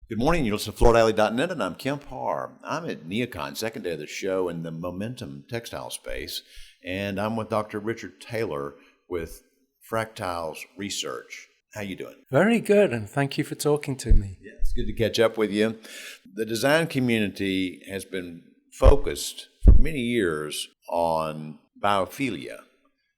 Good morning. You're listening to FloorDaily.net, and I'm Kemp Harr. I'm at NeoCon, second day of the show in the Momentum textile space, and I'm with Dr. Richard Taylor with Fractal's Research. How you doing? Very good, and thank you for talking to me. Yeah, it's good to catch up with you. The design community has been focused for many years on biophilia.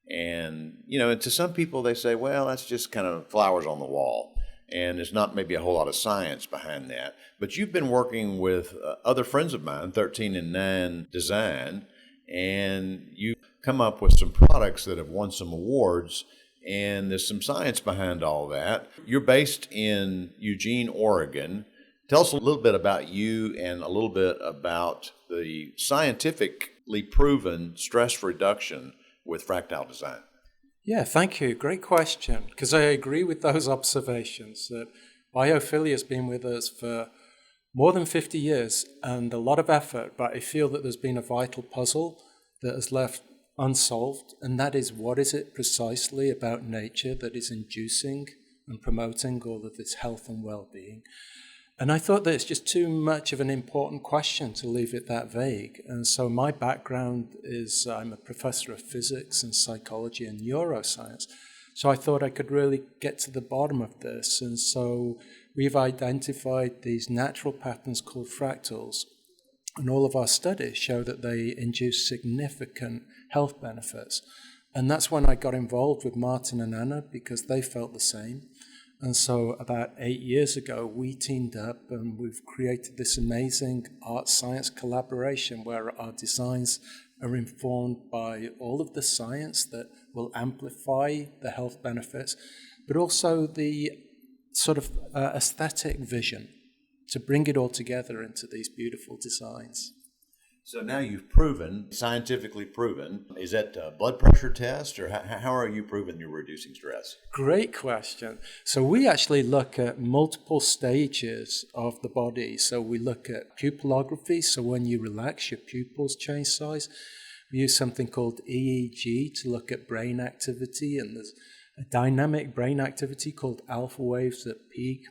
And, to some people they say, well, that's just kind of flowers on the wall. And there's not maybe a whole lot of science behind that. But you've been working with other friends of mine, 13 and 9 Design, and you come up with some products that have won some awards, and there's some science behind all that. You're based in Eugene, Oregon. Tell us a little bit about you and a little bit about the scientifically proven stress reduction with Fractal Design. Yeah, thank you. Great question, because I agree with those observations that biophilia has been with us for more than 50 years and a lot of effort, but I feel that there's been a vital puzzle that has left unsolved, and that is, what is it precisely about nature that is inducing and promoting all of this health and well-being? And I thought that it's just too much of an important question to leave it that vague. And so my background is I'm a professor of physics and psychology and neuroscience. So I thought I could really get to the bottom of this. And so we've identified these natural patterns called fractals. And all of our studies show that they induce significant health benefits. And that's when I got involved with Martin and Anna, because they felt the same. And so about 8 years ago, we teamed up and we've created this amazing art-science collaboration where our designs are informed by all of the science that will amplify the health benefits, but also the sort of aesthetic vision to bring it all together into these beautiful designs. So now you've proven, scientifically proven, is that a blood pressure test, or how are you proving you're reducing stress? Great question. So we actually look at multiple stages of the body. So we look at pupillography. So when you relax, your pupils change size. We use something called EEG to look at brain activity, and there's a dynamic brain activity called alpha waves at peak.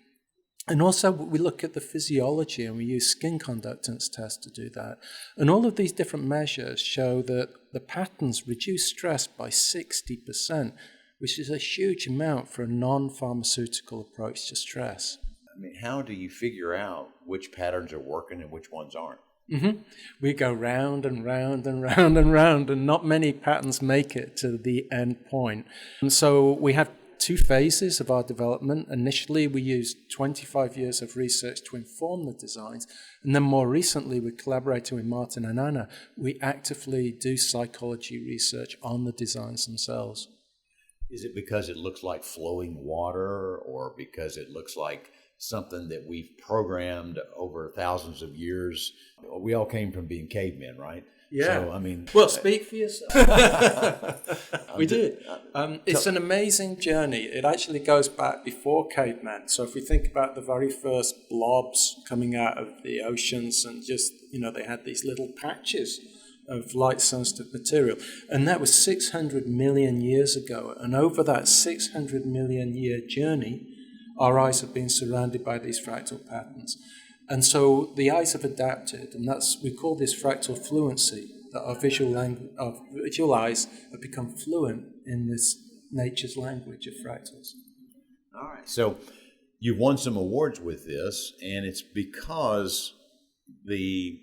And also we look at the physiology, and we use skin conductance tests to do that. And all of these different measures show that the patterns reduce stress by 60%, which is a huge amount for a non-pharmaceutical approach to stress. I mean, how do you figure out which patterns are working and which ones aren't? We go round and round and round and round, and not many patterns make it to the end point. And so we have 2 phases of our development. Initially, we used 25 years of research to inform the designs. And then more recently, we're collaborating with Martin and Anna. We actively do psychology research on the designs themselves. Is it because it looks like flowing water, or because it looks like something that we've programmed over thousands of years? We all came from being cavemen, right? Yeah. So, I mean, well, speak for yourself. We did. It's an amazing journey. It actually goes back before cavemen. So if we think about the very first blobs coming out of the oceans, and just, they had these little patches of light-sensitive material. And that was 600 million years ago. And over that 600 million year journey, our eyes have been surrounded by these fractal patterns. And so the eyes have adapted, and we call this fractal fluency, that our visual eyes have become fluent in this nature's language of fractals. All right. So you've won some awards with this, and it's because the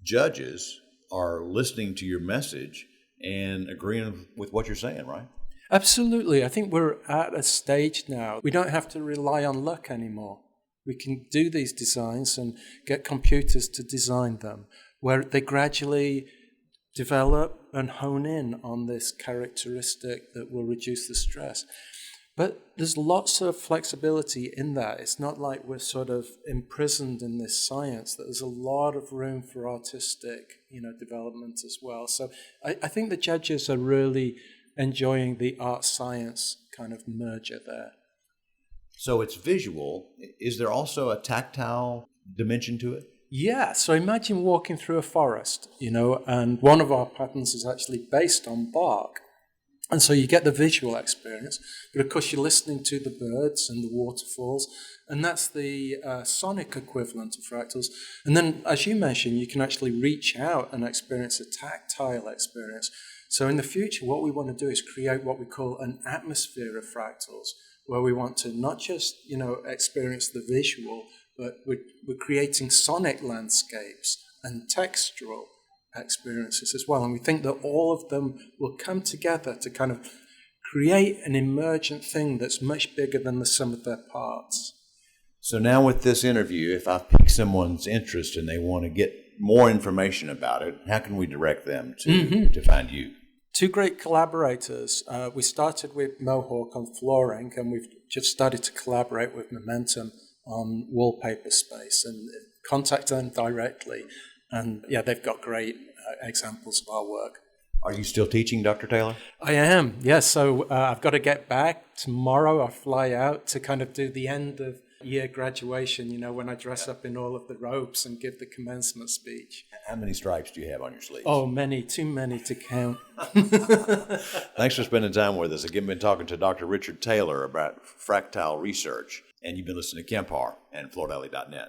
judges are listening to your message and agreeing with what you're saying, right? Absolutely. I think we're at a stage now. We don't have to rely on luck anymore. We can do these designs and get computers to design them, where they gradually develop and hone in on this characteristic that will reduce the stress. But there's lots of flexibility in that. It's not like we're sort of imprisoned in this science. There's a lot of room for artistic, development as well. So I think the judges are really enjoying the art-science kind of merger there. So it's visual. Is there also a tactile dimension to it? Yeah, so imagine walking through a forest, and one of our patterns is actually based on bark. And so you get the visual experience, but of course you're listening to the birds and the waterfalls, and that's the sonic equivalent of fractals. And then, as you mentioned, you can actually reach out and experience a tactile experience. So in the future, what we want to do is create what we call an atmosphere of fractals, where we want to not just, experience the visual, but we're creating sonic landscapes and textural experiences as well. And we think that all of them will come together to kind of create an emergent thing that's much bigger than the sum of their parts. So now with this interview, if I pique someone's interest and they want to get more information about it, how can we direct them to find you? Two great collaborators. We started with Mohawk on flooring, and we've just started to collaborate with Momentum on wallpaper space, and contact them directly. And yeah, they've got great examples of our work. Are you still teaching, Dr. Taylor? I am, yes. So I've got to get back tomorrow. I fly out to kind of do the end of year graduation, when I dress up in all of the robes and give the commencement speech. How many stripes do you have on your sleeves? Oh, many, too many to count. Thanks for spending time with us. Again, been talking to Dr. Richard Taylor about fractal research, and you've been listening to Kemp Harr and FloorValley.net.